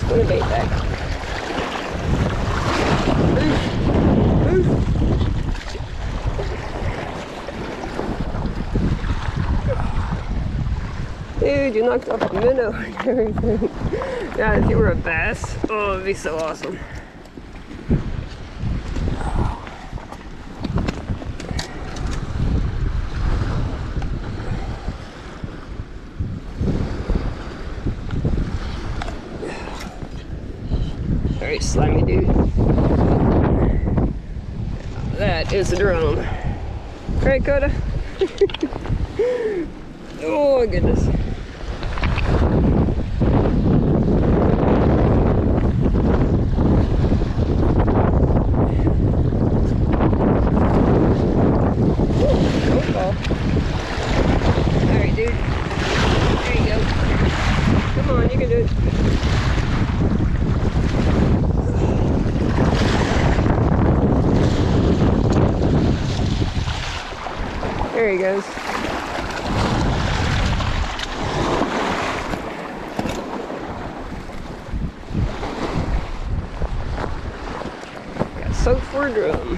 Put a bait back. Dude, you knocked off the minnow and everything. God, if you were a bass, oh, it'd be so awesome. Very slimy, dude. That is a drum. Right, Coda? Oh, my goodness. Alright, dude. There you go. Come on, you can do it. There he goes. Got soaked for a drum.